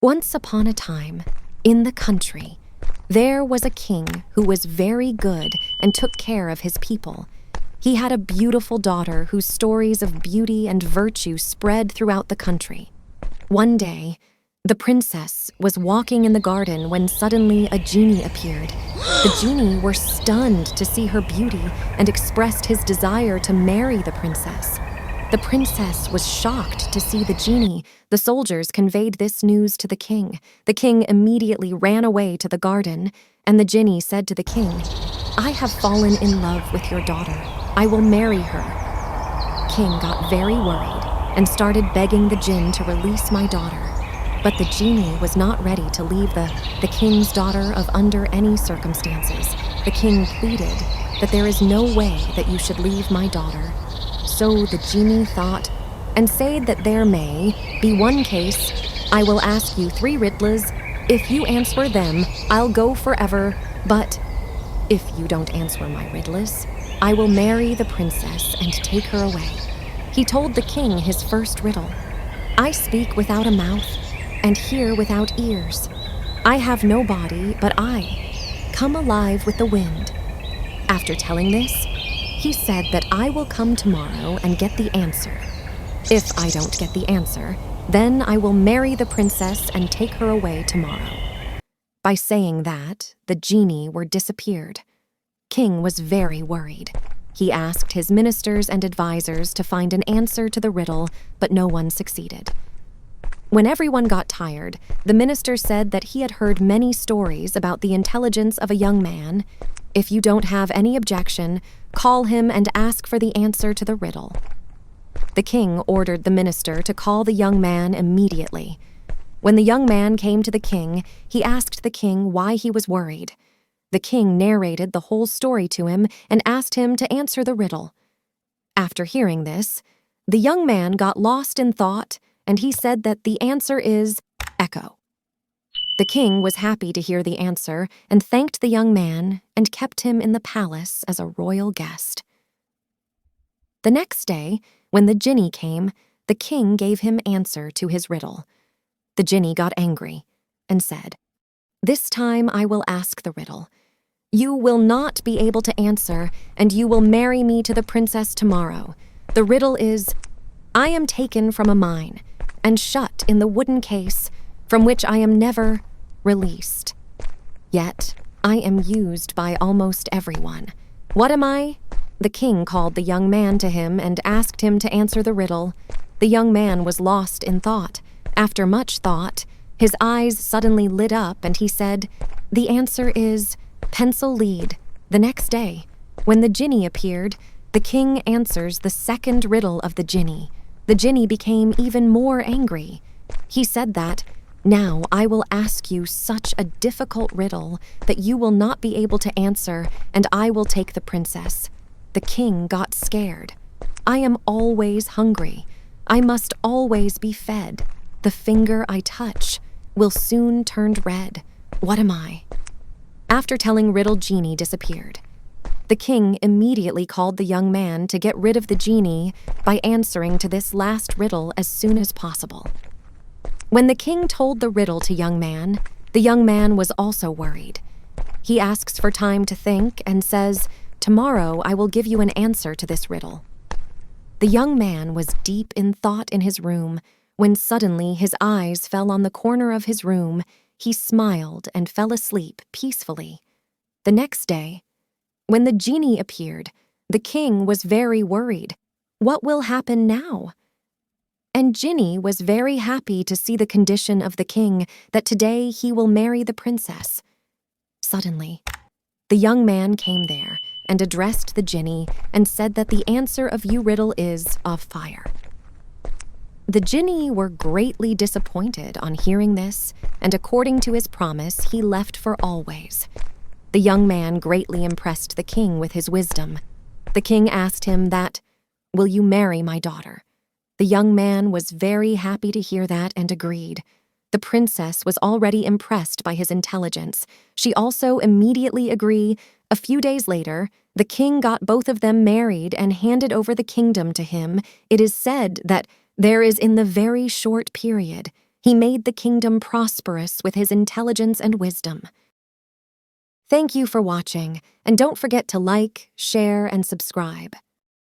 Once upon a time, in the country, there was a king who was very good and took care of his people. He had a beautiful daughter whose stories of beauty and virtue spread throughout the country. One day, the princess was walking in the garden when suddenly a genie appeared. The genie were stunned to see her beauty and expressed his desire to marry the princess. The princess was shocked to see the genie. The soldiers conveyed this news to the king. The king immediately ran away to the garden, and the genie said to the king, "I have fallen in love with your daughter. I will marry her." King got very worried and started begging the jinn to release my daughter. But the genie was not ready to leave the king's daughter under any circumstances. The king pleaded that there is no way that you should leave my daughter. So the genie thought, and said that there may be one case. I will ask you 3 riddles. If you answer them, I'll go forever. But if you don't answer my riddles, I will marry the princess and take her away. He told the king his first riddle. I speak without a mouth and hear without ears. I have no body, but I come alive with the wind. After telling this, he said that I will come tomorrow and get the answer. If I don't get the answer, then I will marry the princess and take her away tomorrow. By saying that, the genie were disappeared. King was very worried. He asked his ministers and advisors to find an answer to the riddle, but no one succeeded. When everyone got tired, the minister said that he had heard many stories about the intelligence of a young man. If you don't have any objection, call him and ask for the answer to the riddle. The king ordered the minister to call the young man immediately. When the young man came to the king, he asked the king why he was worried. The king narrated the whole story to him and asked him to answer the riddle. After hearing this, the young man got lost in thought, and he said that the answer is echo. The king was happy to hear the answer and thanked the young man and kept him in the palace as a royal guest. The next day, when the genie came, the king gave him answer to his riddle. The genie got angry and said, "This time I will ask the riddle. You will not be able to answer, and you will marry me to the princess tomorrow. The riddle is, I am taken from a mine and shut in the wooden case from which I am never released. Yet I am used by almost everyone. What am I?" The king called the young man to him and asked him to answer the riddle. The young man was lost in thought. After much thought, his eyes suddenly lit up and he said, "The answer is pencil lead." The next day, when the genie appeared, the king answers the second riddle of the genie. The genie became even more angry. He said that, "Now I will ask you such a difficult riddle that you will not be able to answer, and I will take the princess." The king got scared. "I am always hungry. I must always be fed. The finger I touch will soon turn red. What am I?" After telling riddle, genie disappeared. The king immediately called the young man to get rid of the genie by answering to this last riddle as soon as possible. When the king told the riddle to the young man was also worried. He asks for time to think and says, "Tomorrow I will give you an answer to this riddle." The young man was deep in thought in his room when suddenly his eyes fell on the corner of his room. He smiled and fell asleep peacefully. The next day, when the genie appeared, the king was very worried. What will happen now? And Genie was very happy to see the condition of the king, that today he will marry the princess. Suddenly, the young man came there and addressed the genie and said that the answer of your riddle is of fire. The genie were greatly disappointed on hearing this, and according to his promise, he left for always. The young man greatly impressed the king with his wisdom. The king asked him that, "Will you marry my daughter?" The young man was very happy to hear that and agreed. The princess was already impressed by his intelligence. She also immediately agreed. A few days later, the king got both of them married and handed over the kingdom to him. It is said that there is in the very short period He made the kingdom prosperous with his intelligence and wisdom. Thank you for watching, and don't forget to like, share, and subscribe.